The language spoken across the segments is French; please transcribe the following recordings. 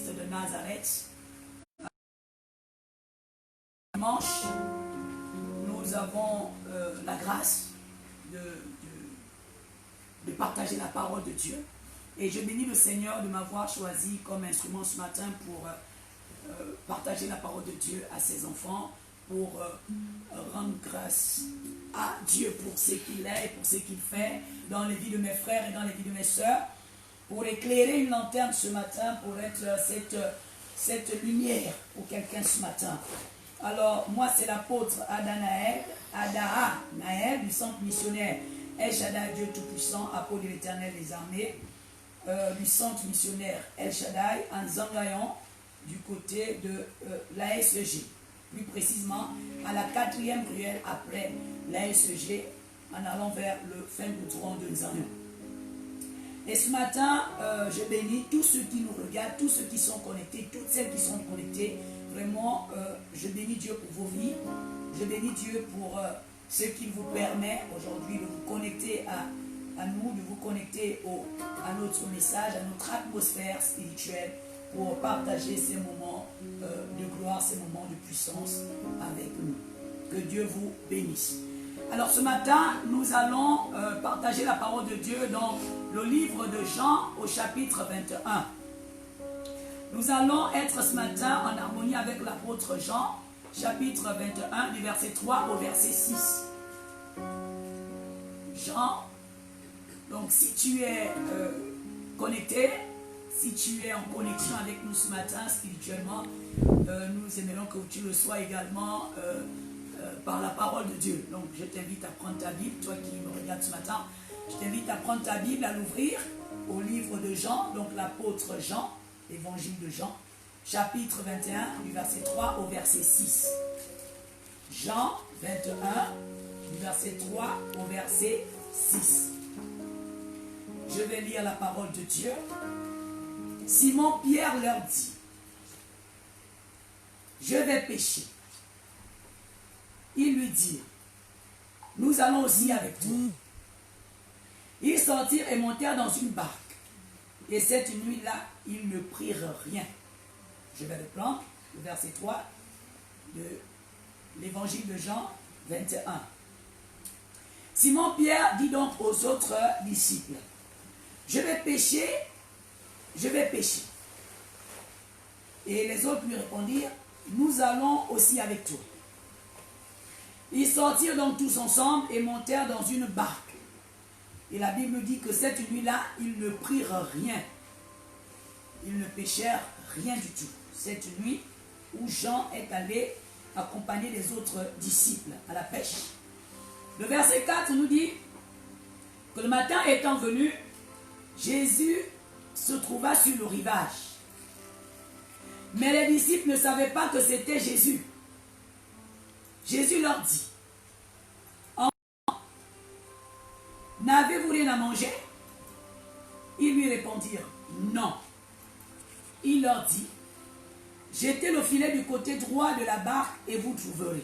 Christ de Nazareth. Dimanche, nous avons la grâce de partager la parole de Dieu. Et je bénis le Seigneur de m'avoir choisi comme instrument ce matin pour partager la parole de Dieu à ses enfants, pour rendre grâce à Dieu pour ce qu'il est et pour ce qu'il fait dans les vies de mes frères et dans les vies de mes sœurs, pour éclairer une lanterne ce matin, pour être cette lumière pour quelqu'un ce matin. Alors, moi, c'est l'apôtre Adaha Naël du centre missionnaire El Shaddai, Dieu Tout-Puissant, apôtre de l'Éternel des armées, du centre missionnaire El Shaddai, en Zangayon, du côté de l'ASEG. Plus précisément, à la 4e ruelle après l'ASEG, en allant vers le fin goudron de Nzangayon. Et ce matin, je bénis tous ceux qui nous regardent, tous ceux qui sont connectés, toutes celles qui sont connectées. Vraiment, je bénis Dieu pour vos vies. Je bénis Dieu pour ce qu'il vous permet aujourd'hui de vous connecter à nous, de vous connecter à notre message, à notre atmosphère spirituelle pour partager ces moments de gloire, ces moments de puissance avec nous. Que Dieu vous bénisse. Alors ce matin, nous allons partager la parole de Dieu dans le livre de Jean au chapitre 21. Nous allons être ce matin en harmonie avec l'apôtre Jean, chapitre 21, du verset 3 au verset 6. Jean, donc si tu es connecté, si tu es en connexion avec nous ce matin spirituellement, nous aimerions que tu le sois également par la parole de Dieu. Donc je t'invite à prendre ta Bible, toi qui me regardes ce matin, je t'invite à prendre ta Bible, à l'ouvrir au livre de Jean, donc l'apôtre Jean, l'évangile de Jean, chapitre 21, du verset 3 au verset 6. Jean 21, du verset 3 au verset 6. Je vais lire la parole de Dieu. Simon-Pierre leur dit, je vais pêcher. Ils lui dirent, nous allons aussi avec toi. Ils sortirent et montèrent dans une barque. Et cette nuit-là, ils ne prirent rien. Je vais reprendre le verset 3 de l'évangile de Jean 21. Simon-Pierre dit donc aux autres disciples, je vais pêcher. Et les autres lui répondirent, nous allons aussi avec toi. Ils sortirent donc tous ensemble et montèrent dans une barque. Et la Bible dit que cette nuit-là, ils ne prirent rien. Ils ne pêchèrent rien du tout. Cette nuit où Jean est allé accompagner les autres disciples à la pêche. Le verset 4 nous dit que le matin étant venu, Jésus se trouva sur le rivage. Mais les disciples ne savaient pas que c'était Jésus. Jésus leur dit, n'avez-vous rien à manger? Ils lui répondirent, non. Il leur dit, jetez le filet du côté droit de la barque et vous trouverez.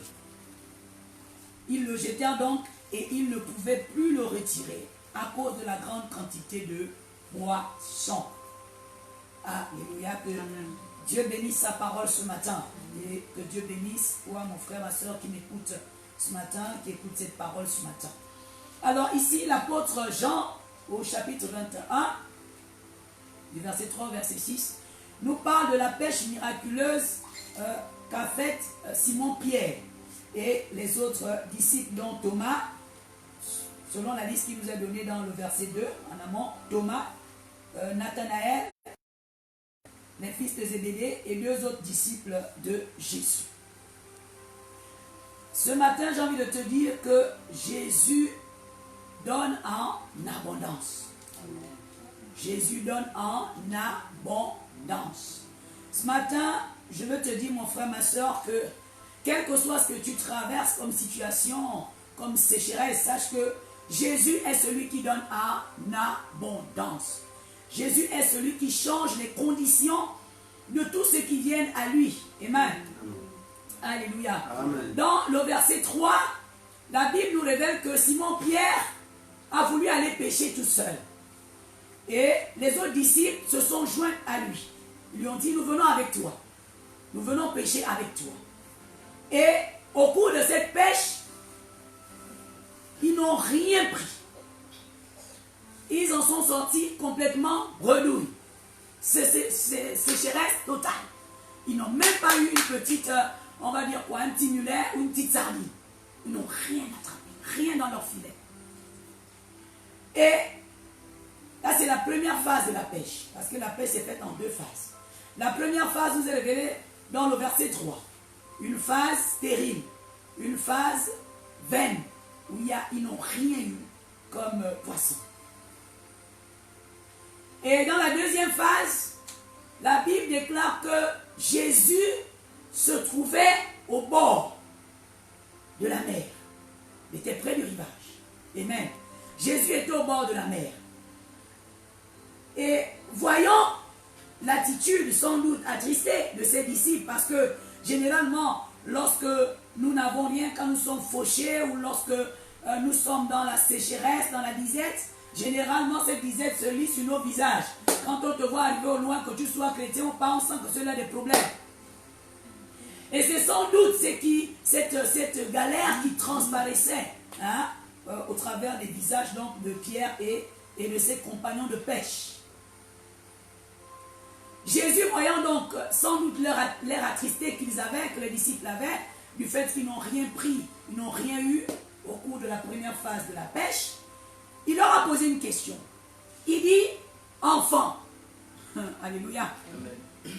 Ils le jetèrent donc et ils ne pouvaient plus le retirer à cause de la grande quantité de poissons. Alléluia, que Dieu bénisse sa parole ce matin et que Dieu bénisse toi, mon frère, ma soeur qui m'écoute ce matin, qui écoute cette parole ce matin. Alors ici, l'apôtre Jean, au chapitre 21, du verset 3 au verset 6, nous parle de la pêche miraculeuse qu'a faite Simon-Pierre et les autres disciples, dont Thomas, selon la liste qui nous est donnée dans le verset 2, en amont, Thomas, Nathanaël, les fils de Zébédée et deux autres disciples de Jésus. Ce matin, j'ai envie de te dire que Jésus donne en abondance. Jésus donne en abondance. Ce matin, je veux te dire, mon frère, ma soeur, que quel que soit ce que tu traverses comme situation, comme sécheresse, sache que Jésus est celui qui donne en abondance. Jésus est celui qui change les conditions de tous ceux qui viennent à lui. Amen. Alléluia. Amen. Dans le verset 3, la Bible nous révèle que Simon-Pierre a voulu aller pêcher tout seul. Et les autres disciples se sont joints à lui. Ils lui ont dit, nous venons avec toi. Nous venons pêcher avec toi. Et au cours de cette pêche, ils n'ont rien pris. Ils en sont sortis complètement bredouilles. Sécheresse totale. Ils n'ont même pas eu une petite, on va dire quoi, un petit mulet ou une petite sardine. Ils n'ont rien attrapé, rien dans leur filet. Et là, c'est la première phase de la pêche. Parce que la pêche est faite en deux phases. La première phase, vous allez verrez dans le verset 3. Une phase stérile. Une phase vaine. Où ils n'ont rien eu comme poisson. Et dans la deuxième phase, la Bible déclare que Jésus se trouvait au bord de la mer. Il était près du rivage. Amen. Jésus était au bord de la mer. Et voyant l'attitude sans doute attristée de ses disciples, parce que généralement, lorsque nous n'avons rien, quand nous sommes fauchés ou lorsque nous sommes dans la sécheresse, dans la disette, généralement cette disette se lit sur nos visages. Quand on te voit arriver au loin, que tu sois chrétien ou pas, on sent que cela a des problèmes. Et c'est sans doute cette galère qui transparaissait au travers des visages donc, de Pierre et de ses compagnons de pêche. Jésus, voyant donc sans doute l'air attristé qu'ils avaient, que les disciples avaient, du fait qu'ils n'ont rien pris, ils n'ont rien eu au cours de la première phase de la pêche, il leur a posé une question. Il dit, enfants, alléluia,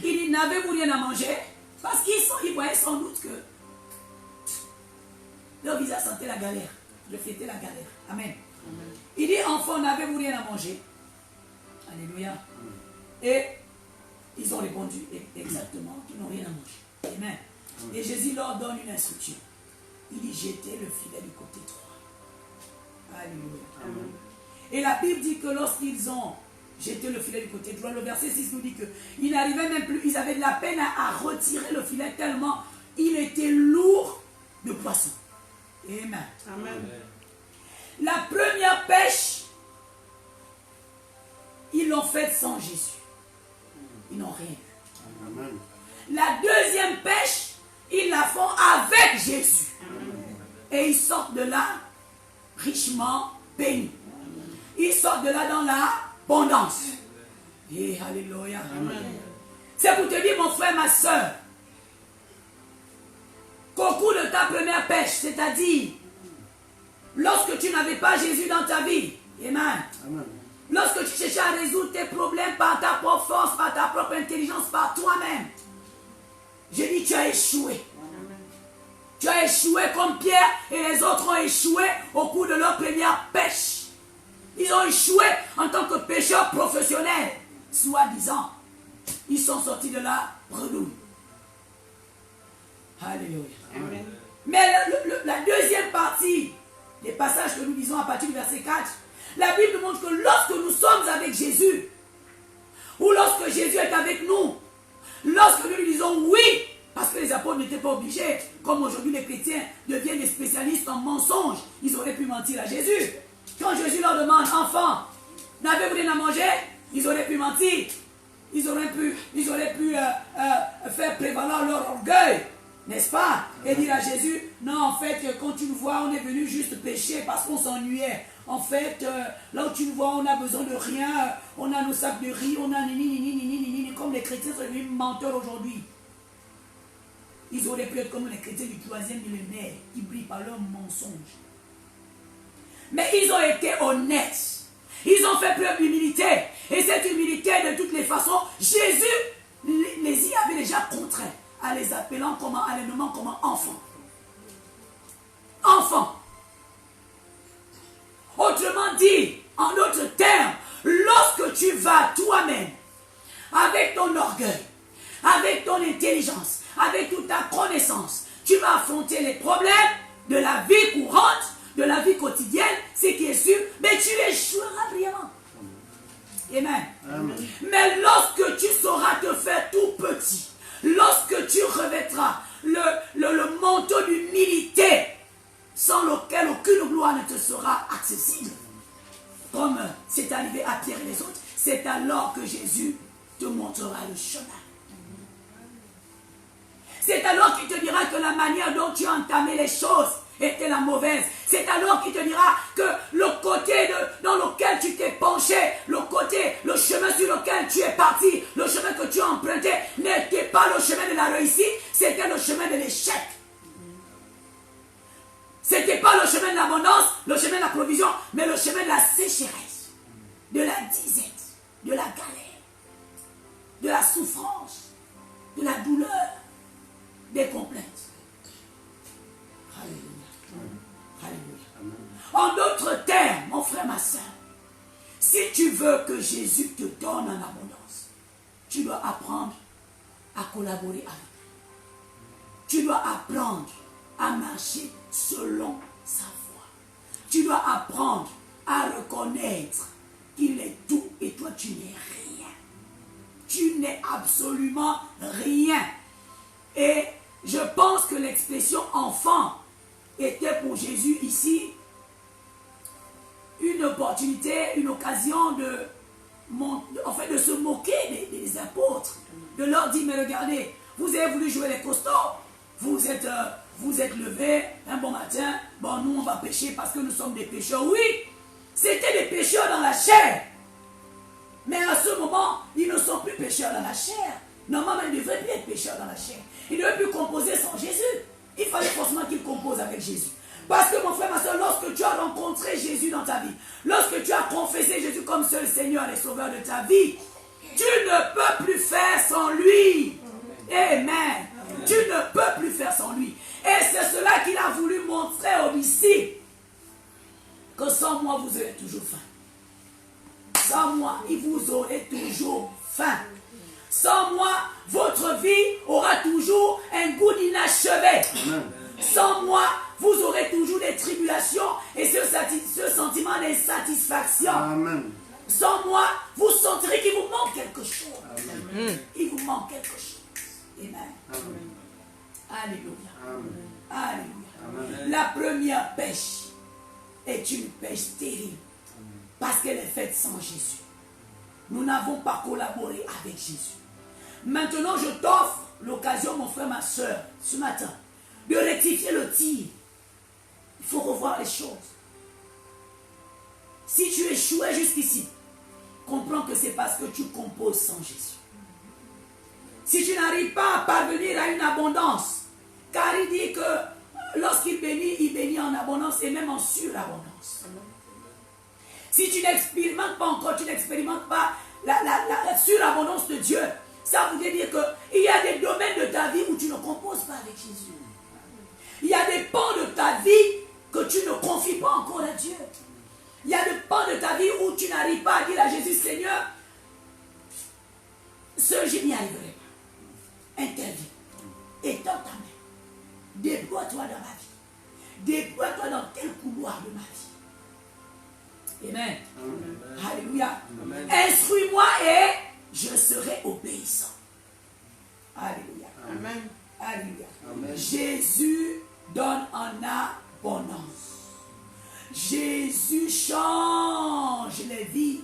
il dit, n'avez-vous rien à manger? Parce qu'ils voyaient sans doute que leur visage sentait la galère, reflétait la galère. Amen. Amen. Il dit, enfants, n'avez-vous rien à manger? Alléluia. Et ils ont répondu exactement qu'ils n'ont rien à manger. Amen. Et Jésus leur donne une instruction. Il dit, jetez le filet du côté droit. Alléluia. Amen. Et la Bible dit que lorsqu'ils ont jeté le filet du côté droit, le verset 6 nous dit qu'ils n'arrivaient même plus, ils avaient de la peine à retirer le filet tellement il était lourd de poissons. Amen. Amen. La première pêche, ils l'ont faite sans Jésus. Ils n'ont rien eu. Amen. La deuxième pêche, ils la font avec Jésus. Amen. Et ils sortent de là richement bénis. Ils sortent de là dans l'abondance. Et alléluia. C'est pour te dire, mon frère, ma soeur, qu'au cours de ta première pêche, c'est-à-dire lorsque tu n'avais pas Jésus dans ta vie, amen. Amen. Lorsque tu cherchais à résoudre tes problèmes par ta propre force, par ta propre intelligence, par toi-même, je dis, tu as échoué. Amen. Tu as échoué comme Pierre et les autres ont échoué au cours de leur première pêche. Ils ont échoué en tant que pêcheurs professionnels, soi-disant. Ils sont sortis de la bredouille. Alléluia. Amen. Mais la deuxième partie des passages que nous lisons à partir du verset 4, la Bible montre que lorsque nous sommes avec Jésus, ou lorsque Jésus est avec nous, lorsque nous lui disons oui, parce que les apôtres n'étaient pas obligés, comme aujourd'hui les chrétiens deviennent des spécialistes en mensonges, ils auraient pu mentir à Jésus. Quand Jésus leur demande, enfants, n'avez-vous rien à manger? Ils auraient pu mentir. Ils auraient pu faire prévaloir leur orgueil, n'est-ce pas? Et dire à Jésus, non, en fait, quand tu nous vois, on est venu juste pêcher parce qu'on s'ennuyait. En fait, là où tu nous vois, on n'a besoin de rien. On a nos sacs de riz, on a ni, comme les chrétiens sont devenus menteurs aujourd'hui. Ils auraient pu être comme les chrétiens du 3e millénaire qui brillent par leurs mensonges. Mais ils ont été honnêtes. Ils ont fait preuve d'humilité. Et cette humilité, de toutes les façons, Jésus les y avait déjà contraints, en les appelant comment, en les nommant comme enfants. Enfants. Autrement dit, en d'autres termes, lorsque tu vas toi-même, avec ton orgueil, avec ton intelligence, avec toute ta connaissance, tu vas affronter les problèmes de la vie courante, de la vie quotidienne, ce qui est sûr, mais tu échoueras brillamment. Amen. Amen. Mais lorsque tu sauras te faire tout petit, lorsque tu revêtras le manteau d'humilité, sans lequel aucune gloire ne te sera accessible, comme c'est arrivé à Pierre et les autres, c'est alors que Jésus te montrera le chemin. C'est alors qu'il te dira que la manière dont tu as entamé les choses était la mauvaise. C'est alors qu'il te dira que le côté dans lequel tu t'es penché, le chemin sur lequel tu es parti, le chemin que tu as emprunté n'était pas le chemin de la réussite, c'était le chemin de l'échec. C'était pas le chemin de l'abondance, le chemin de la provision, mais le chemin de la sécheresse, de la disette, de la galère, de la souffrance, de la douleur, des complaintes. Alléluia. Alléluia. En d'autres termes, mon frère, ma soeur, si tu veux que Jésus te donne en abondance, tu dois apprendre à collaborer avec lui. Tu dois apprendre à marcher selon sa voie. Tu dois apprendre à reconnaître qu'il est tout et toi tu n'es rien. Tu n'es absolument rien. Et je pense que l'expression enfant était pour Jésus ici une opportunité, une occasion de se moquer des apôtres, de leur dire, mais regardez, vous avez voulu jouer les costauds, vous êtes levés un bon matin, bon nous on va pécher parce que nous sommes des pécheurs. Oui, c'était des pécheurs dans la chair, mais à ce moment, ils ne sont plus pécheurs dans la chair. Normalement, ils ne devraient plus être pécheurs dans la chair. Ils ne devraient plus composer sans Jésus. Il fallait forcément qu'ils composent avec Jésus. Parce que mon frère, ma soeur, lorsque tu as rencontré Jésus dans ta vie, lorsque tu as confessé Jésus comme seul Seigneur et Sauveur de ta vie, tu ne peux plus faire sans lui. Amen. Tu ne peux plus faire sans lui. Et c'est cela qu'il a voulu montrer aux disciples. Que sans moi, vous aurez toujours faim. Sans moi, vous aurez toujours faim. Sans moi, votre vie aura toujours un goût d'inachevé. Sans moi, vous aurez toujours des tribulations et ce sentiment d'insatisfaction. Amen. Sans moi, vous sentirez qu'il vous manque quelque chose. Amen. Il vous manque quelque chose. Amen. Amen. Alléluia. Amen. Alléluia. Amen. La première pêche est une pêche terrible parce qu'elle est faite sans Jésus. Nous n'avons pas collaboré avec Jésus. Maintenant, je t'offre l'occasion, mon frère, ma soeur, ce matin, de rectifier le tir. Il faut revoir les choses. Si tu échouais jusqu'ici, comprends que c'est parce que tu composes sans Jésus. Si tu n'arrives pas à parvenir à une abondance, car il dit que lorsqu'il bénit, il bénit en abondance et même en surabondance. Si tu n'expérimentes pas encore, tu n'expérimentes pas la surabondance de Dieu, ça voudrait dire qu'il y a des domaines de ta vie où tu ne composes pas avec Jésus. Il y a des pans de ta vie que tu ne confies pas encore à Dieu. Il y a des pans de ta vie où tu n'arrives pas à dire à Jésus, Seigneur, seul je n'y arriverai pas. Interviens. Étends ta main. Déploie-toi dans ma vie. Déploie-toi dans tel couloir de ma vie. Amen. Amen. Alléluia. Amen. Instruis-moi et je serai obéissant. Alléluia. Amen. Alléluia. Amen. Jésus donne en abondance. Jésus change les vies.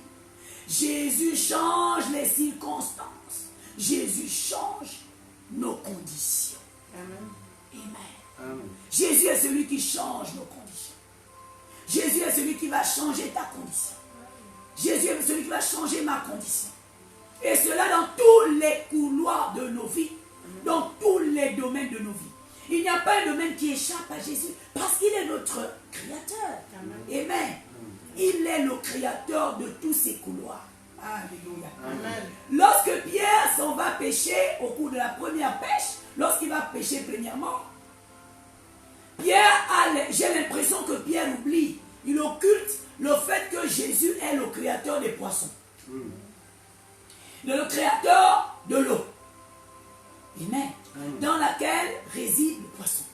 Jésus change les circonstances. Jésus change nos conditions. Amen. Amen. Amen. Jésus est celui qui change nos conditions. Jésus est celui qui va changer ta condition. Jésus est celui qui va changer ma condition. Et cela dans tous les couloirs de nos vies, dans tous les domaines de nos vies. Il n'y a pas un domaine qui échappe à Jésus parce qu'il est notre créateur. Amen. Amen. Il est le créateur de tous ces couloirs. Alléluia. Amen. Lorsque Pierre s'en va pêcher au cours de la première pêche, lorsqu'il va pêcher premièrement, j'ai l'impression que Pierre oublie, il occulte le fait que Jésus est le créateur des poissons. Le créateur de l'eau. Amen. Amen. Dans laquelle réside le poisson.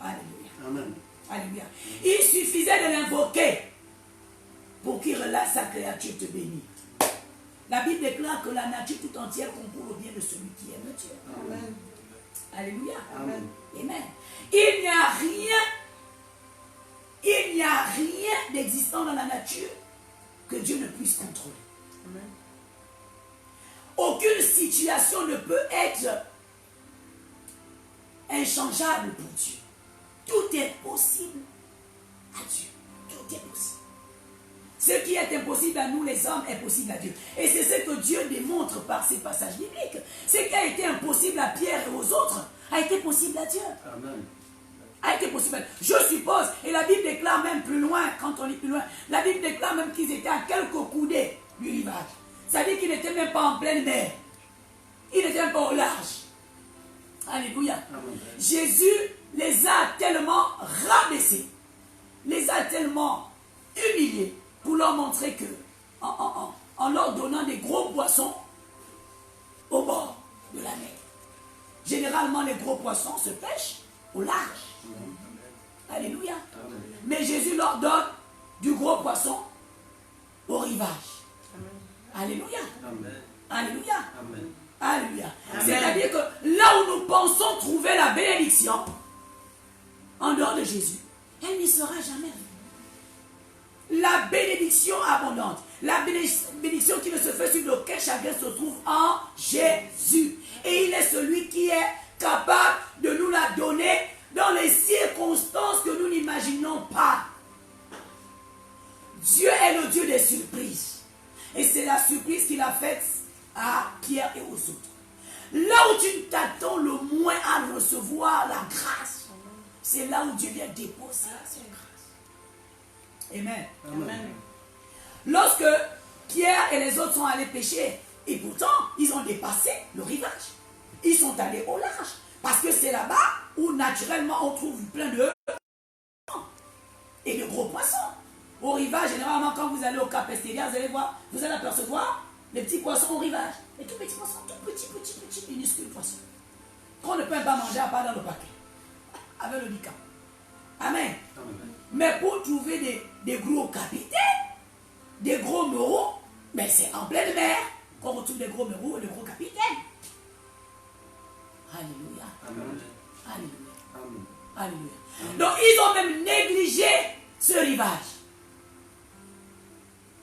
Alléluia. Amen. Alléluia. Il suffisait de l'invoquer pour qu'il relâche sa créature te bénir. La Bible déclare que la nature tout entière concourt au bien de celui qui aime Dieu. Amen. Alléluia. Amen. Amen. Il n'y a rien d'existant dans la nature que Dieu ne puisse contrôler. Amen. Aucune situation ne peut être inchangeable pour Dieu. Tout est possible à Dieu. Tout est possible. Ce qui est impossible à nous les hommes est possible à Dieu. Et c'est ce que Dieu démontre par ces passages bibliques. Ce qui a été impossible à Pierre et aux autres a été possible à Dieu. Amen. A été possible. Je suppose, et la Bible déclare même plus loin, quand on lit plus loin, la Bible déclare même qu'ils étaient à quelques coudées du rivage. C'est-à-dire qu'ils n'étaient même pas en pleine mer. Ils n'étaient même pas au large. Alléluia. Amen. Jésus les a tellement rabaissés, les a tellement humiliés pour leur montrer que, en leur donnant des gros poissons au bord de la mer. Généralement, les gros poissons se pêchent au large. Alléluia. Amen. Mais Jésus leur donne du gros poisson au rivage. Alléluia. Amen. Alléluia. Amen. Alléluia. C'est-à-dire que là où nous pensons trouver la bénédiction, en dehors de Jésus, elle n'y sera jamais. La bénédiction abondante, la bénédiction qui ne se fait sur aucun chagrin se trouve en Jésus. Et il est celui qui est capable de nous la donner dans les circonstances que nous n'imaginons pas. Dieu est le Dieu des surprises. Et c'est la surprise qu'il a faite à Pierre et aux autres. Là où tu t'attends le moins à recevoir la grâce, c'est là où Dieu vient déposer sa grâce. Amen. Amen. Lorsque Pierre et les autres sont allés pêcher, et pourtant, ils ont dépassé le rivage. Ils sont allés au large. Parce que c'est là-bas où naturellement on trouve plein de et de gros poissons. Au rivage, généralement, quand vous allez au Cap Estéria, vous allez voir, vous allez apercevoir les petits poissons au rivage. Les tout petits poissons, tout petits, minuscules poissons. Qu'on ne peut pas manger à part dans le paquet. Avec le bicam. Amen. Amen. Mais pour trouver des gros capitaines, des gros meraux, mais c'est en pleine mer qu'on retrouve des gros meraux et des gros capitaines. Alléluia. Amen. Alléluia. Amen. Alléluia. Donc ils ont même négligé ce rivage.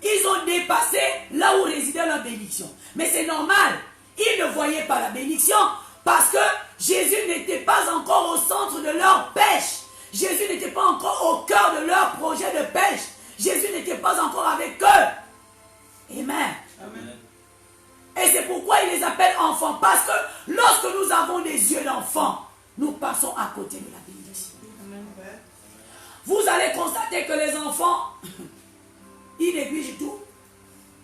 Ils ont dépassé là où résidait la bénédiction. Mais c'est normal. Ils ne voyaient pas la bénédiction parce que Jésus n'était pas encore au centre de leur pêche. Jésus n'était pas encore au cœur de leur projet de pêche. Jésus n'était pas encore avec eux. Amen. Amen. Et c'est pourquoi il les appelle enfants. Parce que lorsque nous avons des yeux d'enfants, nous passons à côté de la bénédiction. Vous allez constater que les enfants, ils négligent tout.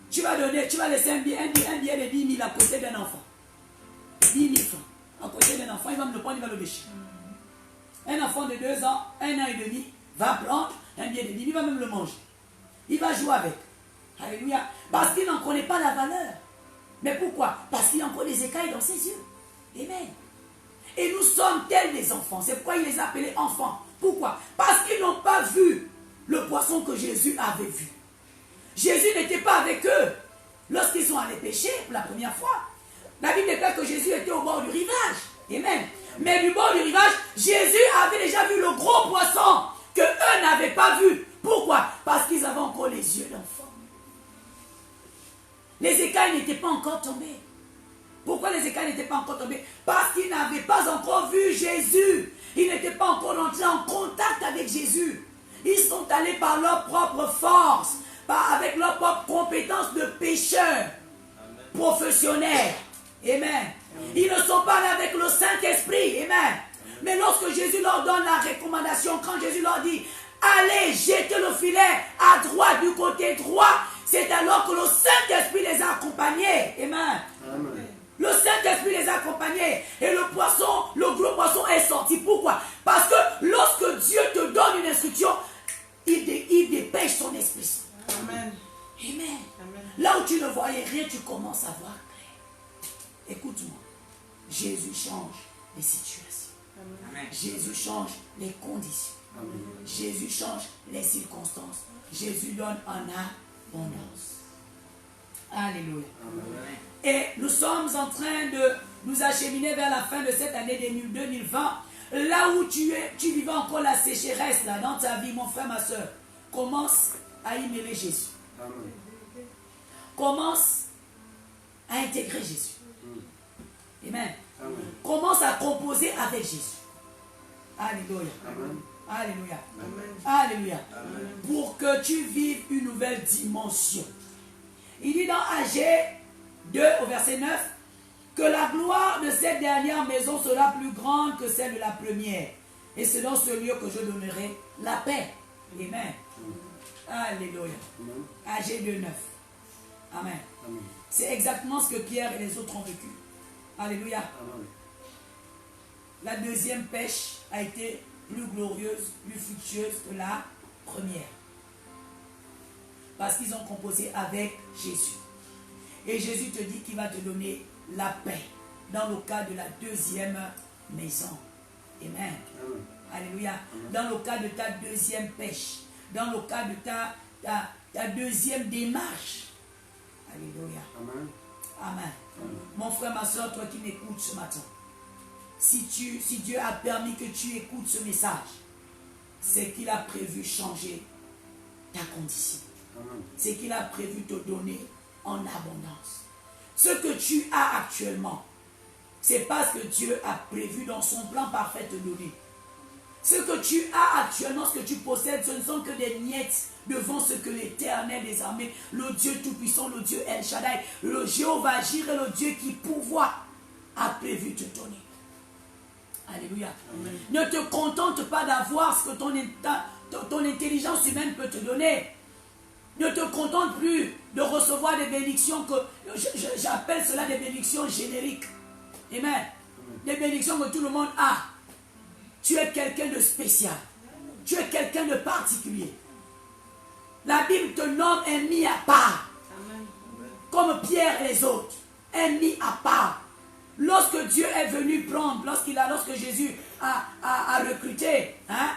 Tu vas laisser un billet de 10 000 à côté d'un enfant. 10 000 francs. À côté d'un enfant, il va me le prendre, il va le bêcher. Un enfant de 2 ans, 1 an et demi, va prendre un billet de 10 000, il va même le manger. Il va jouer avec. Alléluia. Parce qu'il n'en connaît pas la valeur. Mais pourquoi? Parce qu'il y a encore des écailles dans ses yeux. Amen. Et nous sommes tels des enfants. C'est pourquoi il les a appelés enfants. Pourquoi? Parce qu'ils n'ont pas vu le poisson que Jésus avait vu. Jésus n'était pas avec eux lorsqu'ils sont allés pêcher pour la première fois. La Bible déclare que Jésus était au bord du rivage. Amen. Mais du bord du rivage, Jésus avait déjà vu le gros poisson que eux n'avaient pas vu. Pourquoi? Parce qu'ils avaient encore les yeux d'enfant. Les écailles n'étaient pas encore tombées. Pourquoi les écailles n'étaient pas encore tombées? Parce qu'ils n'avaient pas encore vu Jésus. Ils n'étaient pas encore entrés en contact avec Jésus. Ils sont allés par leur propre force, avec leur propre compétence de pêcheurs professionnels. Amen. Ils ne sont pas allés avec le Saint-Esprit. Amen. Mais lorsque Jésus leur donne la recommandation, quand Jésus leur dit, allez jeter le filet à droite, du côté droit, c'est alors que le Saint-Esprit les a accompagnés. Amen. Amen. Le Saint-Esprit les a accompagnés. Et le poisson, le gros poisson est sorti. Pourquoi? Parce que lorsque Dieu te donne une instruction, il dépêche son esprit. Amen. Amen. Amen. Là où tu ne voyais rien, tu commences à voir clair. Écoute-moi. Jésus change les situations. Amen. Jésus change les conditions. Amen. Jésus change les circonstances. Jésus donne en abondance. Alléluia. Amen. Et nous sommes en train de nous acheminer vers la fin de cette année 2020. Là où tu vivais encore la sécheresse là, dans ta vie, mon frère, ma soeur, commence à y mêler Jésus. Amen. Commence à intégrer Jésus. Amen. Amen. Commence à composer avec Jésus. Alléluia. Amen. Alléluia. Amen. Alléluia. Amen. Pour que tu vives une nouvelle dimension. Il dit dans Agé 2 au verset 9 que la gloire de cette dernière maison sera plus grande que celle de la première. Et c'est dans ce lieu que je donnerai la paix. Amen. Alléluia. Agé 2, 9. Amen. Amen. C'est exactement ce que Pierre et les autres ont vécu. Alléluia. Amen. La deuxième pêche a été plus glorieuse, plus fructueuse que la première. Parce qu'ils ont composé avec Jésus. Et Jésus te dit qu'il va te donner la paix dans le cas de la deuxième maison. Amen. Amen. Alléluia. Dans le cas de ta deuxième pêche. Dans le cas de ta deuxième démarche. Alléluia. Amen. Amen. Mon frère, ma soeur, toi qui m'écoutes ce matin, si Dieu a permis que tu écoutes ce message, c'est qu'il a prévu changer ta condition. Amen. C'est qu'il a prévu te donner en abondance. Ce que tu as actuellement, c'est parce que Dieu a prévu dans son plan parfait te donner. Ce que tu as actuellement, ce que tu possèdes, ce ne sont que des miettes devant ce que l'Éternel des armées, le Dieu Tout-Puissant, le Dieu El Shaddai, le Jéhovah Jireh, le Dieu qui pourvoit, a prévu te donner. Alléluia. Amen. Ne te contente pas d'avoir ce que ton intelligence humaine peut te donner. Ne te contente plus de recevoir des bénédictions que j'appelle cela des bénédictions génériques. Amen. Des bénédictions que tout le monde a. Tu es quelqu'un de spécial. Tu es quelqu'un de particulier. La Bible te nomme un mis à part. Amen. Comme Pierre et les autres. Un mis à part. Lorsque Dieu est venu prendre, lorsque Jésus a recruté, hein,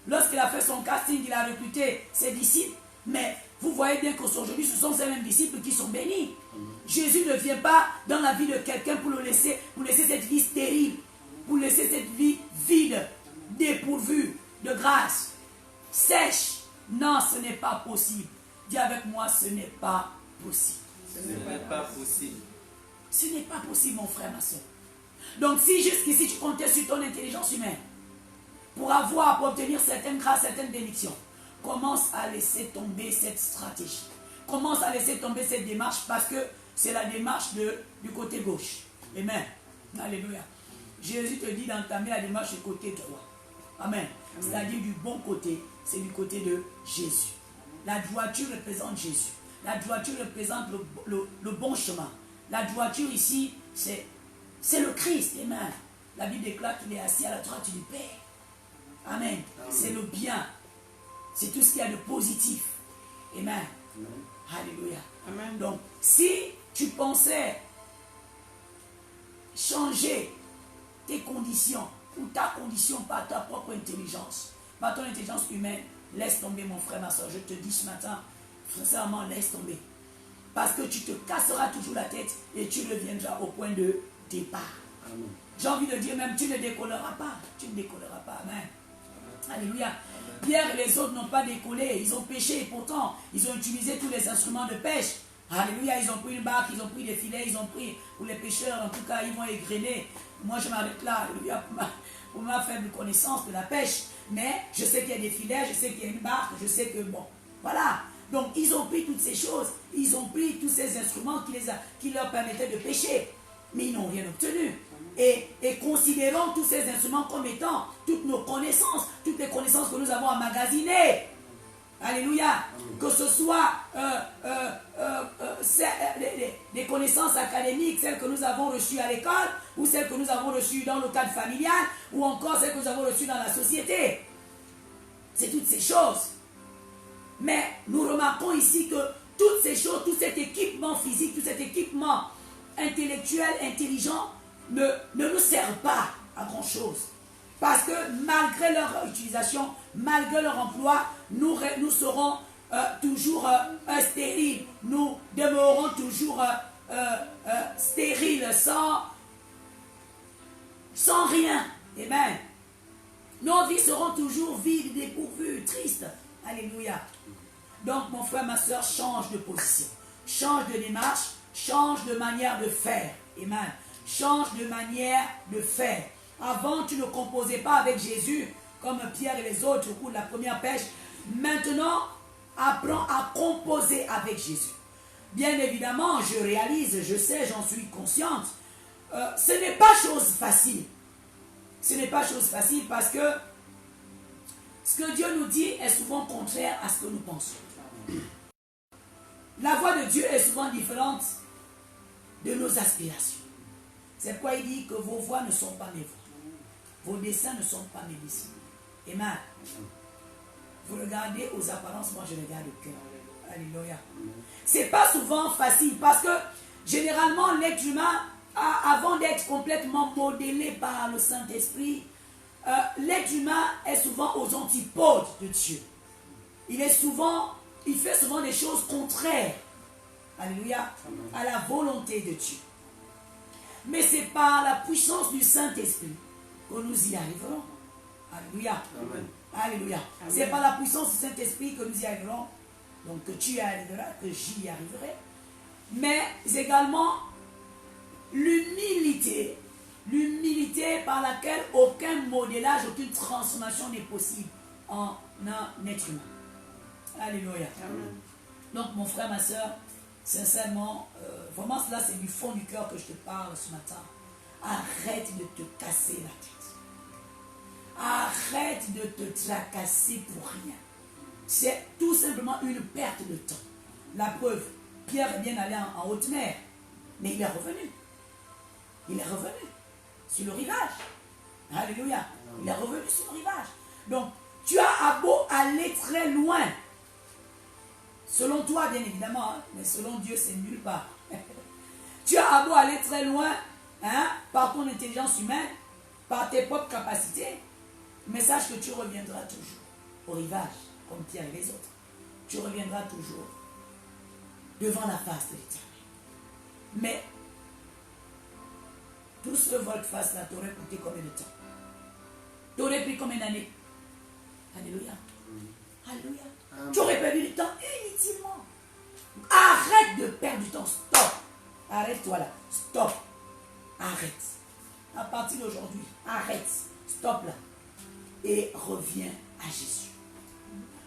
lorsqu'il a fait son casting, il a recruté ses disciples. Mais vous voyez bien qu'aujourd'hui, ce sont ces mêmes disciples qui sont bénis. Jésus ne vient pas dans la vie de quelqu'un pour laisser cette vie stérile, pour laisser cette vie vide, dépourvue de grâce, sèche. Non, ce n'est pas possible. Dis avec moi, ce n'est pas possible. Ce n'est pas possible. Ce n'est pas possible, mon frère, ma soeur. Donc, si jusqu'ici tu comptais sur ton intelligence humaine pour obtenir certaines grâces, certaines bénédictions, commence à laisser tomber cette stratégie. Commence à laisser tomber cette démarche parce que c'est la démarche du côté gauche. Amen. Alléluia. Jésus te dit d'entamer la démarche du côté droit. Amen. C'est-à-dire du bon côté, c'est du côté de Jésus. La droiture représente Jésus. La droiture représente le bon chemin. La droiture ici, c'est le Christ. Amen. La Bible déclare qu'il est assis à la droite du Père. Amen. C'est le bien. C'est tout ce qu'il y a de positif. Amen. Alléluia. Amen. Donc, si tu pensais changer tes conditions ou ta condition par ta propre intelligence, par ton intelligence humaine, laisse tomber, mon frère, ma soeur. Je te dis ce matin, sincèrement, laisse tomber. Parce que tu te casseras toujours la tête et tu reviendras au point de départ. Amen. J'ai envie de dire même, tu ne décolleras pas. Tu ne décolleras pas. Amen. Amen. Alléluia. Amen. Pierre et les autres n'ont pas décollé. Ils ont pêché et pourtant, ils ont utilisé tous les instruments de pêche. Alléluia. Ils ont pris une barque, ils ont pris des filets, ils ont pris, pour les pêcheurs, en tout cas, ils vont égrener. Moi, je m'arrête là. Alléluia. Pour ma faible connaissance de la pêche. Mais je sais qu'il y a des filets, je sais qu'il y a une barque, je sais que bon, voilà. Donc, ils ont pris toutes ces choses, ils ont pris tous ces instruments qui leur permettaient de pêcher, mais ils n'ont rien obtenu. Et considérons tous ces instruments comme étant toutes nos connaissances, toutes les connaissances que nous avons emmagasinées. Alléluia. Que ce soit des connaissances académiques, celles que nous avons reçues à l'école, ou celles que nous avons reçues dans le cadre familial, ou encore celles que nous avons reçues dans la société. C'est toutes ces choses. Mais nous remarquons ici que toutes ces choses, tout cet équipement physique, tout cet équipement intellectuel, intelligent, ne nous servent pas à grand chose. Parce que malgré leur utilisation, malgré leur emploi, nous serons toujours stériles. Nous demeurons toujours stériles, sans rien. Amen. Nos vies seront toujours vides, dépourvues, tristes. Alléluia. Donc, mon frère, ma soeur, change de position. Change de démarche. Change de manière de faire. Amen. Change de manière de faire. Avant, tu ne composais pas avec Jésus comme Pierre et les autres au cours de la première pêche. Maintenant, apprends à composer avec Jésus. Bien évidemment, je réalise, je sais, j'en suis consciente. Ce n'est pas chose facile. Ce n'est pas chose facile parce que ce que Dieu nous dit est souvent contraire à ce que nous pensons. La voix de Dieu est souvent différente de nos aspirations. C'est pourquoi il dit que vos voix ne sont pas mes voix. Vos desseins ne sont pas mes desseins. Amen. Vous regardez aux apparences, moi je regarde au cœur. Alléluia. C'est pas souvent facile parce que généralement l'être humain, avant d'être complètement modélé par le Saint-Esprit, l'être humain est souvent aux antipodes de Dieu. Il fait souvent des choses contraires, alléluia, à la volonté de Dieu. Mais c'est par la puissance du Saint-Esprit que nous y arriverons. Alléluia. Amen. Alléluia. C'est par la puissance du Saint-Esprit que nous y arriverons. Donc que tu y arriveras, que j'y arriverai. Mais également l'humilité par laquelle aucun modélage, aucune transformation n'est possible en un être humain. Alléluia. Amen. Donc mon frère, ma soeur, sincèrement, vraiment cela c'est du fond du cœur que je te parle ce matin. Arrête de te casser la tête. Arrête de te tracasser pour rien. C'est tout simplement une perte de temps. La preuve, Pierre est bien allé en haute mer, mais il est revenu. Il est revenu sur le rivage. Alléluia. Il est revenu sur le rivage. Donc, tu as beau aller très loin. Selon toi, bien évidemment, hein, mais selon Dieu, c'est nulle part. Tu as beau aller très loin, hein, par ton intelligence humaine, par tes propres capacités, mais sache que tu reviendras toujours au rivage, comme Pierre et les autres. Tu reviendras toujours devant la face de l'Éternel. Mais tout ce volte-face-là t'aurait coûté combien de temps? T'aurais pris combien d'années? Alléluia. Alléluia. Tu aurais perdu du temps inutilement. Arrête de perdre du temps. Stop. Arrête-toi là. Stop. Arrête. À partir d'aujourd'hui, arrête. Stop là. Et reviens à Jésus.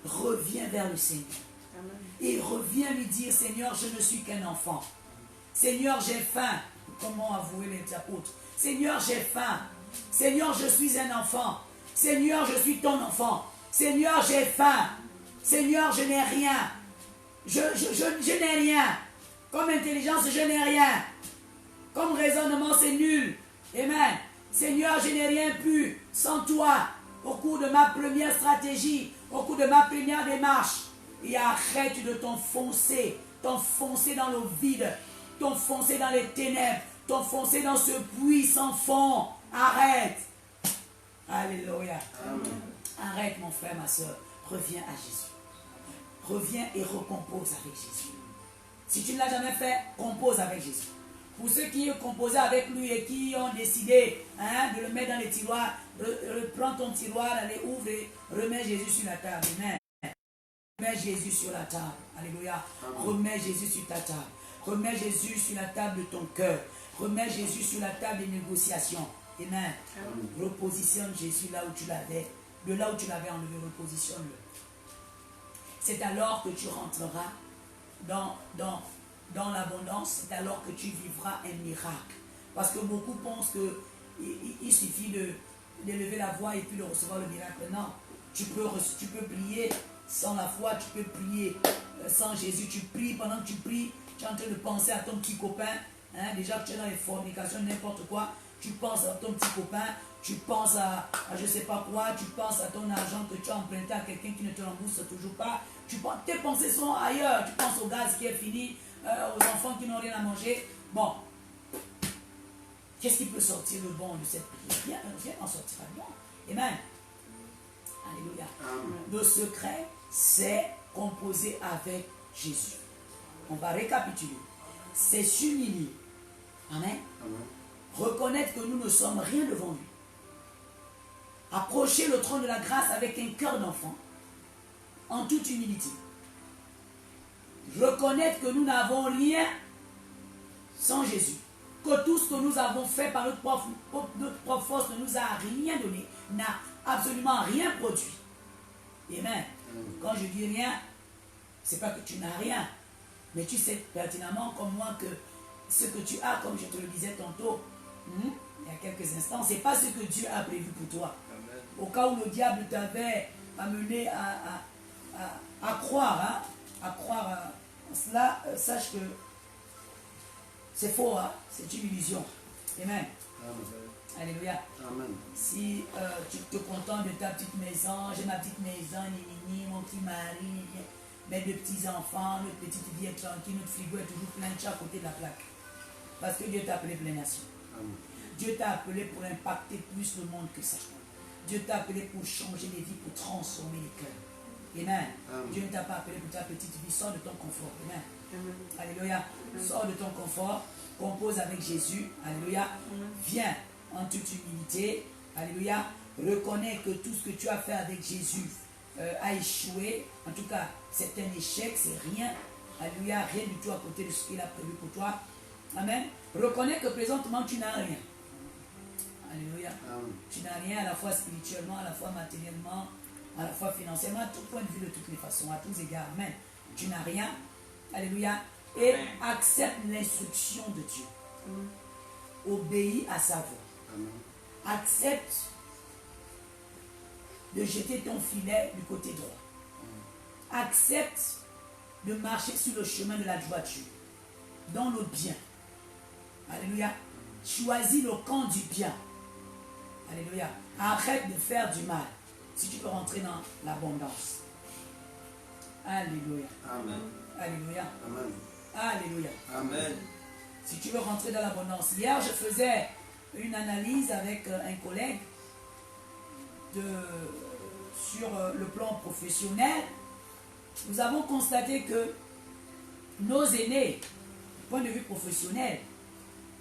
Reviens vers le Seigneur. Amen. Et reviens lui dire, Seigneur, je ne suis qu'un enfant. Seigneur, j'ai faim. Comment avouer les apôtres? Seigneur, j'ai faim. Seigneur, je suis un enfant. Seigneur, je suis ton enfant. Seigneur, j'ai faim. Seigneur, je n'ai rien. Je n'ai rien. Comme intelligence, je n'ai rien. Comme raisonnement, c'est nul. Amen. Seigneur, je n'ai rien pu sans toi. Au cours de ma première stratégie, au cours de ma première démarche. Et arrête de t'enfoncer dans le vide, t'enfoncer dans les ténèbres, t'enfoncer dans ce puits sans fond. Arrête. Alléluia. Amen. Arrête, mon frère, ma soeur. Reviens à Jésus. Reviens et recompose avec Jésus. Si tu ne l'as jamais fait, compose avec Jésus. Pour ceux qui ont composé avec lui et qui ont décidé de le mettre dans les tiroirs, reprends ton tiroir, allez, ouvre et remets Jésus sur la table. Amen. Remets Jésus sur la table. Alléluia. Remets Jésus sur ta table. Remets Jésus sur la table de ton cœur. Remets Jésus sur la table des négociations. Amen. Repositionne Jésus là où tu l'avais. De là où tu l'avais enlevé, repositionne-le. C'est alors que tu rentreras dans l'abondance. C'est alors que tu vivras un miracle. Parce que beaucoup pensent qu'il suffit de lever la voix et puis de recevoir le miracle. Non. Tu peux prier sans la foi, tu peux prier sans Jésus. Tu pries, pendant que tu pries, tu es en train de penser à ton petit copain. Déjà que tu es dans les fornications, n'importe quoi. Tu penses à ton petit copain, tu penses à je ne sais pas quoi, tu penses à ton argent que tu as emprunté à quelqu'un qui ne te rembourse toujours pas. Tes pensées sont ailleurs. Tu penses au gaz qui est fini, aux enfants qui n'ont rien à manger. Bon, qu'est-ce qui peut sortir le bon de cette prière? Rien n'en sortira de bon. Amen. Alléluia. Le secret, c'est composer avec Jésus. On va récapituler. C'est s'humilier. Amen. Reconnaître que nous ne sommes rien devant lui. Approcher le trône de la grâce avec un cœur d'enfant, en toute humilité. Reconnaître que nous n'avons rien sans Jésus. que tout ce que nous avons fait par notre propre force ne nous a rien donné, n'a absolument rien produit. Amen. Quand je dis rien, c'est pas que tu n'as rien, mais tu sais pertinemment comme moi que ce que tu as, comme je te le disais tantôt, il y a quelques instants, c'est pas ce que Dieu a prévu pour toi. Amen. Au cas où le diable t'avait amené à croire, à cela, sache que c'est faux, c'est une illusion. Amen. Alléluia. Amen. Si tu te contentes de ta petite maison, j'ai ma petite maison, mon petit mari, mes deux petits-enfants, notre petite vie est tranquille, notre frigo est toujours plein de chaque côté de la plaque. Parce que Dieu t'a appelé pour les nations. Amen. Dieu t'a appelé pour impacter plus le monde que ça. Dieu t'a appelé pour changer les vies, pour transformer les cœurs. Amen. Amen. Dieu ne t'a pas appelé pour ta petite vie, sors de ton confort. Amen. Alléluia. Sors de ton confort, compose avec Jésus. Alléluia. Viens en toute humilité. Alléluia. Reconnais que tout ce que tu as fait avec Jésus a échoué. En tout cas, c'est un échec, c'est rien. Alléluia. Rien du tout à côté de ce qu'il a prévu pour toi. Amen. Reconnais que présentement tu n'as rien. Alléluia. Amen. Tu n'as rien à la fois spirituellement, à la fois matériellement, à la fois financièrement, à tout point de vue, de toutes les façons, à tous égards. Amen. Tu n'as rien. Alléluia. Et accepte l'instruction de Dieu. Obéis à sa voix. Amen. Accepte de jeter ton filet du côté droit. Accepte de marcher sur le chemin de la droiture, dans le bien. Alléluia. Choisis le camp du bien. Alléluia. Arrête de faire du mal. Si tu peux rentrer dans l'abondance. Alléluia. Amen. Alléluia. Amen. Alléluia. Amen. Si tu veux rentrer dans l'abondance. Hier, je faisais une analyse avec un collègue sur le plan professionnel. Nous avons constaté que nos aînés, du point de vue professionnel,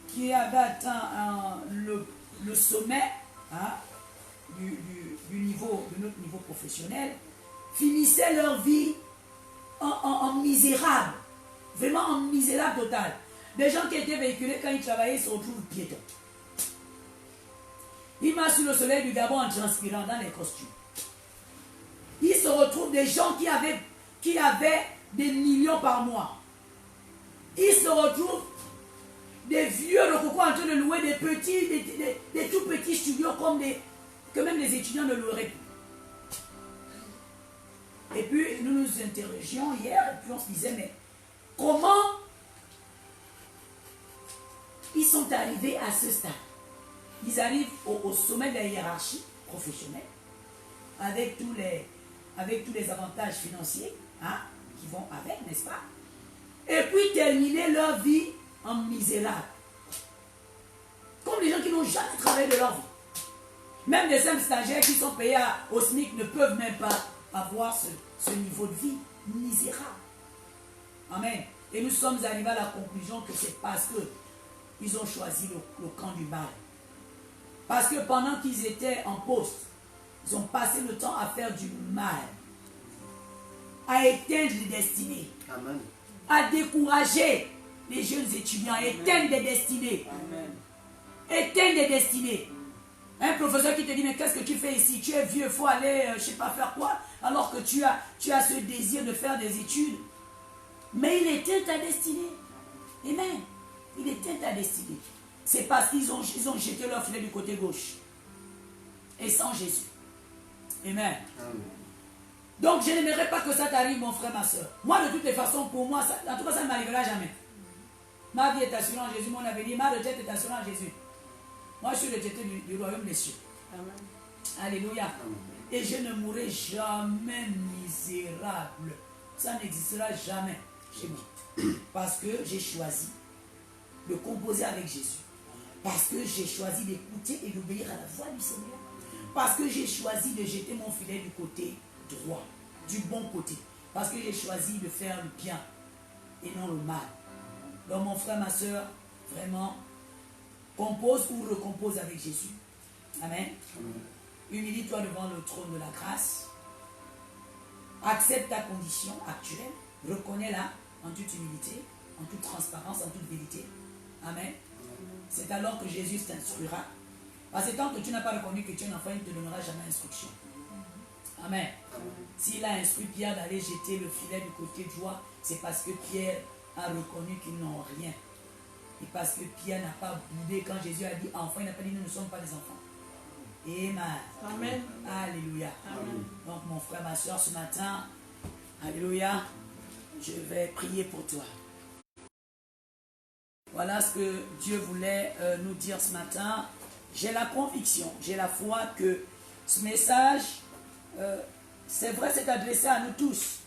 qui avaient atteint le sommet de notre niveau professionnel, finissaient leur vie en misérable. Vraiment en misérable total. Des gens qui étaient véhiculés quand ils travaillaient se retrouvent piétons. Ils marchent sur le soleil du Gabon en transpirant dans les costumes. Ils se retrouvent des gens qui avaient des millions par mois. Ils se retrouvent des vieux rococo en train de louer des tout petits studios que même les étudiants ne loueraient plus. Et puis nous nous interrogions hier et puis on se disait mais comment ils sont arrivés à ce stade? Ils arrivent au sommet de la hiérarchie professionnelle avec tous les avantages financiers qui vont avec, n'est-ce pas? Et puis terminer leur vie en misérable. Comme les gens qui n'ont jamais travaillé de leur vie. Même les simples stagiaires qui sont payés au SMIC ne peuvent même pas avoir ce niveau de vie misérable. Amen. Et nous sommes arrivés à la conclusion que c'est parce qu'ils ont choisi le camp du mal. Parce que pendant qu'ils étaient en poste, ils ont passé le temps à faire du mal, à éteindre les destinées, Amen. à décourager les jeunes étudiants, à éteindre des destinées. Amen. Éteindre des destinées. Un professeur qui te dit, mais qu'est-ce que tu fais ici? Tu es vieux, il faut aller, je ne sais pas faire quoi, alors que tu as ce désir de faire des études. Mais il éteint ta destinée. Amen. Il éteint ta destinée. C'est parce qu'ils ont jeté leur filet du côté gauche. Et sans Jésus. Amen. Amen. Donc je n'aimerais pas que ça t'arrive, mon frère, ma soeur. Moi, de toutes les façons, pour moi, en tout cas, ça ne m'arrivera jamais. Ma vie est assurée en Jésus, mon avenir, ma retraite est assurée en Jésus. Moi, je suis rejeté du royaume des cieux. Amen. Alléluia. Amen. Et je ne mourrai jamais misérable. Ça n'existera jamais chez moi. Parce que j'ai choisi de composer avec Jésus. Parce que j'ai choisi d'écouter et d'obéir à la voix du Seigneur. Parce que j'ai choisi de jeter mon filet du côté droit, du bon côté. Parce que j'ai choisi de faire le bien et non le mal. Donc mon frère, ma soeur, vraiment, compose ou recompose avec Jésus. Amen. Humilie-toi devant le trône de la grâce. Accepte ta condition actuelle. Reconnais-la en toute humilité, en toute transparence, en toute vérité. Amen. c'est alors que Jésus t'instruira. Parce que tant que tu n'as pas reconnu que tu es un enfant, il ne te donnera jamais instruction. Amen. S'il a instruit Pierre d'aller jeter le filet du côté droit, c'est parce que Pierre a reconnu qu'ils n'ont rien. Et parce que Pierre n'a pas boudé quand Jésus a dit enfant, il n'a pas dit nous ne sommes pas des enfants. Amen. Amen. Alléluia. Amen. Donc mon frère, ma soeur, ce matin, alléluia, je vais prier pour toi. Voilà ce que Dieu voulait nous dire ce matin. J'ai la conviction, j'ai la foi que ce message, c'est vrai, c'est adressé à nous tous,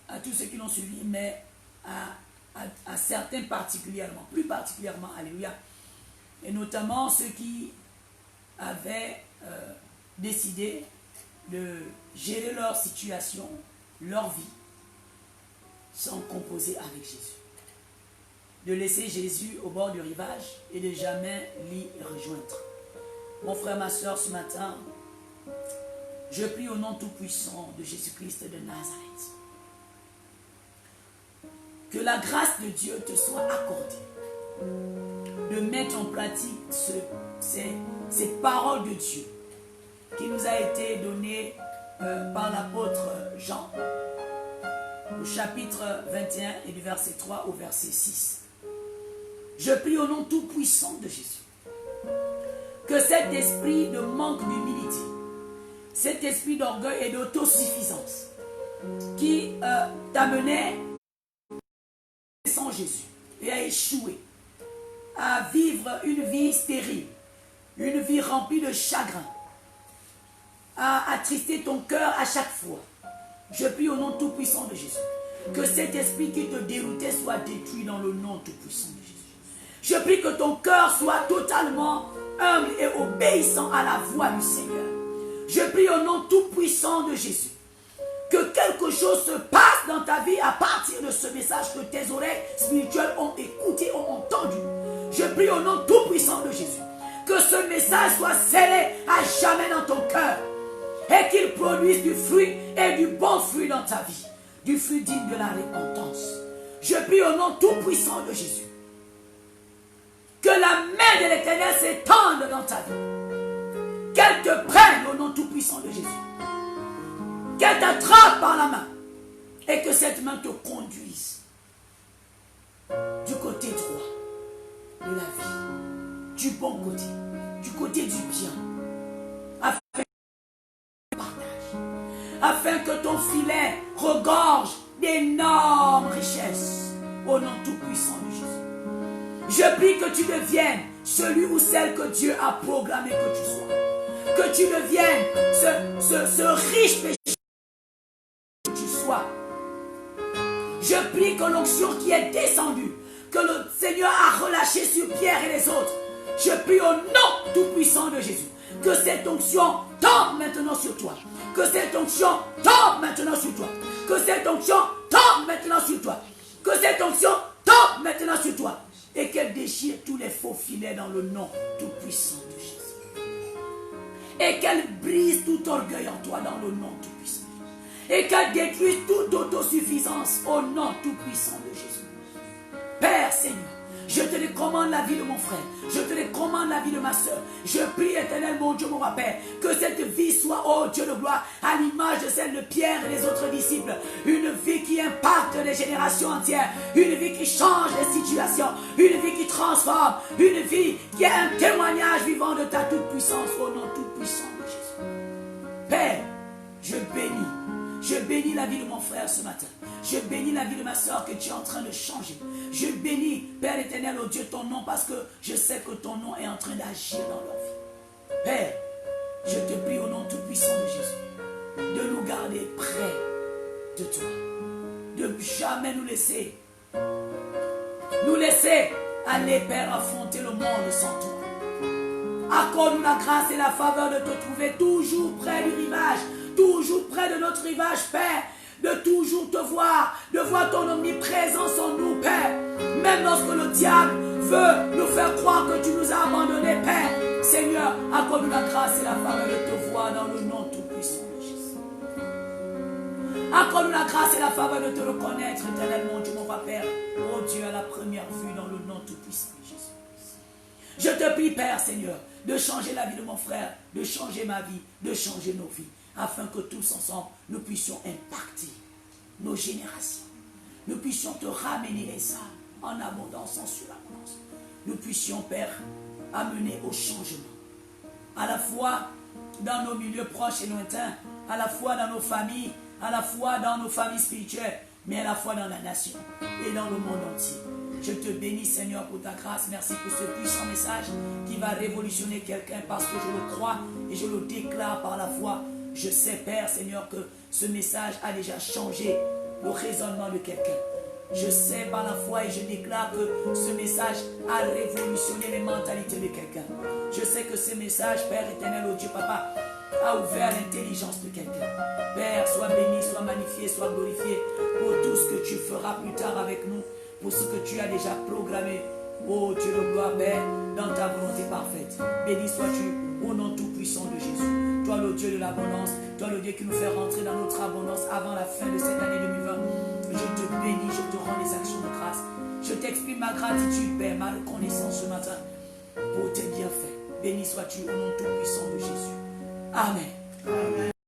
à tous ceux qui l'ont suivi, mais à certains particulièrement, plus particulièrement, alléluia, et notamment ceux qui avaient décidé de gérer leur situation, leur vie, sans composer avec Jésus. De laisser Jésus au bord du rivage et de jamais l'y rejoindre. Mon frère, ma soeur, ce matin, je prie au nom tout-puissant de Jésus-Christ de Nazareth. Que la grâce de Dieu te soit accordée de mettre en pratique ces paroles de Dieu qui nous a été données par l'apôtre Jean au chapitre 21 et du verset 3 au verset 6. Je prie au nom tout-puissant de Jésus que cet esprit de manque d'humilité, cet esprit d'orgueil et d'autosuffisance qui t'amenait sans Jésus et à échouer, à vivre une vie stérile, une vie remplie de chagrin, à attrister ton cœur à chaque fois. Je prie au nom tout-puissant de Jésus que cet esprit qui te déroutait soit détruit dans le nom tout-puissant de Jésus. Je prie que ton cœur soit totalement humble et obéissant à la voix du Seigneur. Je prie au nom tout-puissant de Jésus que quelque chose se passe dans ta vie à partir de ce message que tes oreilles spirituelles ont écouté, ont entendu. Je prie au nom tout-puissant de Jésus que ce message soit scellé à jamais dans ton cœur et qu'il produise du fruit et du bon fruit dans ta vie, du fruit digne de la repentance. Je prie au nom tout-puissant de Jésus que la main de l'Éternel s'étende dans ta vie, qu'elle te prenne au nom tout-puissant de Jésus, qu'elle t'attrape par la main et que cette main te conduise du côté droit de la vie, du bon côté, du côté du bien, afin que ton filet regorge d'énormes richesses au nom tout-puissant de Jésus. Je prie que tu deviennes celui ou celle que Dieu a programmé que tu sois. Que tu deviennes ce riche pécheur que tu sois. Je prie que l'onction qui est descendue, que le Seigneur a relâché sur Pierre et les autres, je prie au nom tout-puissant de Jésus, que cette onction tombe maintenant sur toi. Que cette onction tombe maintenant sur toi. Que cette onction tombe maintenant sur toi. Que cette onction tombe maintenant sur toi. Et qu'elle déchire tous les faux filets dans le nom tout-puissant de Jésus. Et qu'elle brise tout orgueil en toi dans le nom tout-puissant. Et qu'elle détruise toute autosuffisance au nom tout-puissant de Jésus. Père Seigneur, je te recommande la vie de mon frère. Je te recommande la vie de ma soeur. Je prie, Éternel, mon Dieu, mon Père, que cette vie soit, oh Dieu de gloire, à l'image de celle de Pierre et des autres disciples. Une vie qui impacte les générations entières. Une vie qui change les situations. Une vie qui transforme. Une vie qui est un témoignage vivant de ta toute-puissance au nom tout-puissant de Jésus. Père, je bénis la vie de mon frère ce matin. Je bénis la vie de ma soeur que tu es en train de changer. Je bénis, Père éternel, oh Dieu, ton nom parce que je sais que ton nom est en train d'agir dans leur vie. Père, je te prie au nom tout-puissant de Jésus de nous garder près de toi. De jamais nous laisser aller, Père, affronter le monde sans toi. Accorde-nous la grâce et la faveur de te trouver toujours près du rivage, toujours près de notre rivage, Père, de toujours te voir, de voir ton omniprésence en nous, Père. Même lorsque le diable veut nous faire croire que tu nous as abandonnés, Père, Seigneur, accorde-nous la grâce et la faveur de te voir dans le nom tout-puissant de Jésus. Accorde-nous la grâce et la faveur de te reconnaître, éternel mon Dieu, mon Père, oh Dieu, à la première vue dans le nom tout-puissant de Jésus. Je te prie, Père Seigneur, de changer la vie de mon frère, de changer ma vie, de changer nos vies, afin que tous ensemble, nous puissions impacter nos générations. Nous puissions te ramener les âmes en abondance, en surabondance. Nous puissions, Père, amener au changement. À la fois dans nos milieux proches et lointains, à la fois dans nos familles, à la fois dans nos familles spirituelles, mais à la fois dans la nation et dans le monde entier. Je te bénis, Seigneur, pour ta grâce. Merci pour ce puissant message qui va révolutionner quelqu'un parce que je le crois et je le déclare par la foi. Je sais, Père, Seigneur, que ce message a déjà changé le raisonnement de quelqu'un. Je sais par la foi et je déclare que ce message a révolutionné les mentalités de quelqu'un. Je sais que ce message, Père éternel, oh Dieu Papa, a ouvert l'intelligence de quelqu'un. Père, sois béni, sois magnifié, sois glorifié pour tout ce que tu feras plus tard avec nous, pour ce que tu as déjà programmé. Oh Dieu de gloire, Père, dans ta volonté parfaite. Béni sois-tu au nom tout-puissant de Jésus. Toi le Dieu de l'abondance, toi le Dieu qui nous fait rentrer dans notre abondance avant la fin de cette année 2020. Je te bénis, je te rends les actions de grâce. Je t'exprime ma gratitude, Père, ma reconnaissance ce matin pour tes bienfaits. Béni sois-tu au nom tout-puissant de Jésus. Amen. Amen.